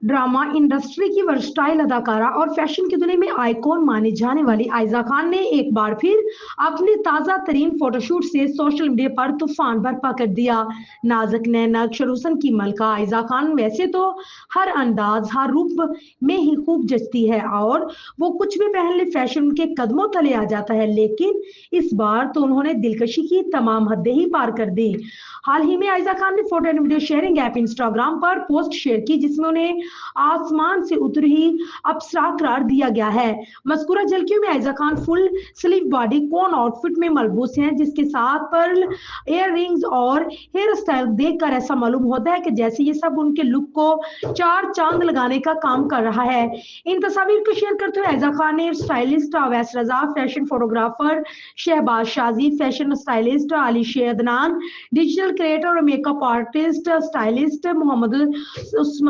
Drama industry की versatile अदाकारा और फैशन की दुनिया में आइकॉन मानी जाने वाली आयजा खान ने एक बार फिर अपने ताजा तरीन फोटोशूट से सोशल मीडिया पर तूफान बर्पा कर दिया। नाजुक नैना अक्षर की मलका आयजा खान वैसे तो हर अंदाज हर रूप में ही खूब जचती है और वो कुछ भी पहन ले फैशन उनके कदमों तले आ जाता है, लेकिन इस बार तो उन्होंने दिलकशी की तमाम हदें ही पार कर दी। हाल ही में आयजा खान ने photo and video sharing app Instagram पर पोस्ट शेयर की जिसमें उन्हें आसमान से उतरी हुई अप्सरा करार दिया गया है। मज़कूरा झलकियों में Ayza Khan full sleeve bodycon outfit में मलबूस हैं, जिसके साथ पर्ल एयर रिंग्स और हेयर स्टाइल देखकर ऐसा मालूम होता है कि जैसे ये सब उनके लुक को चार चांद लगाने का काम कर रहा है। इन तस्वीर को शेयर करते हुए आयजा खान ने stylist Awais Raza, fashion photographer Shahbaz Shazi, fashion stylist Ali Shednan, digital creator और makeup artist stylist Mohammad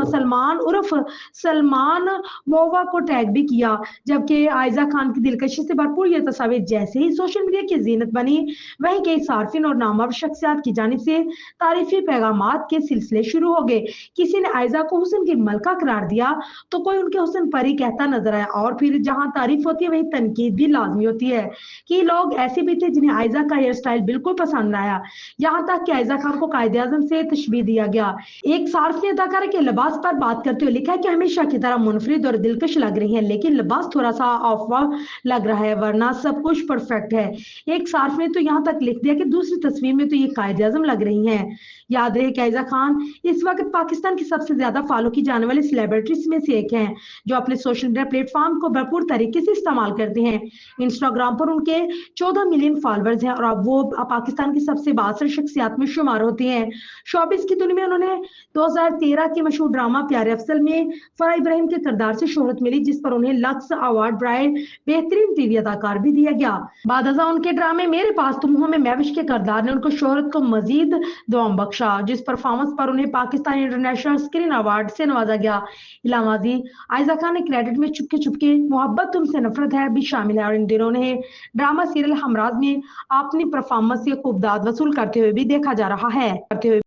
Salman उर्फ सलमान मोवा को टैग भी किया। जबकि आयजा खान की दिलकशी से भरपूर ये तस्वीर जैसे ही सोशल मीडिया की जीनत बनी, वहीं कई सार्फिन और नामवर शख्सियात की जानिब से तारीफी पैगामात के सिलसिले शुरू हो गए। किसी ने आयजा को हुस्न की मलका करार दिया तो कोई उनके हुस्न परी कहता नजर आया, और फिर जहां तारीफ होती है वहीं तनकीद भी लाजमी होती है। कि लोग ऐसे भी थे जिन्हें आयजा का हेयर स्टाइल बिल्कुल पसंद आया, यहाँ तक कि आयजा खान को कायदे आजम से तशबीह दिया गया। एक सार्फ ने अदाकारा के लिबास पर बात करते हुए लिखा है कि हमेशा की तरह मुनफरिद और दिलकश लग रही है, लेकिन लिबास थोड़ा सा ऑफ लग रहा है, वरना सब कुछ परफेक्ट है। एक सार्फ ने तो यहाँ तक लिख दिया कि दूसरी तस्वीर में तो ये कायदे आजम लग रही हैं। याद रहे कि आयजा खान इस वक्त पाकिस्तान की सबसे ज्यादा फॉलो की जाने वाली सेलिब्रिटीज में से एक हैं, जो अपने सोशल मीडिया प्लेटफॉर्म को भरपूर तरीके से इस्तेमाल करते हैं। इंस्टाग्राम पर उनके 14 मिलियन फॉलोअर्स हैं और अब वो पाकिस्तान की सबसे बासर शख्सियात में शुमार होती हैं। शोबिस की दुनिया में उन्होंने 2013 के मशहूर ड्रामा प्यारे अफसल में फराह इब्राहिम के किरदार से शोहरत मिली, जिस पर उन्हें लक्स अवार्ड ब्राइड बेहतरीन टीवी अदाकार भी दिया गया। बाद उनके ड्रामे मेरे पास तुम हो में महविश के किरदार ने उनको शोहरत को मजीद दुआम बख्शा, जिस परफॉर्मेंस पर उन्हें पाकिस्तान इंटरनेशनल स्क्रीन अवार्ड से नवाजा गया। इलामाजी आयजा खान ने क्रेडिट में चुपके चुपके मोहब्बत तुमसे नफरत है भी शामिल है और इन दिनों ने ड्रामा सीरियल हमराज में अपनी परफॉर्मेंस से खूब दाद वसूल करते हुए भी देखा जा रहा है।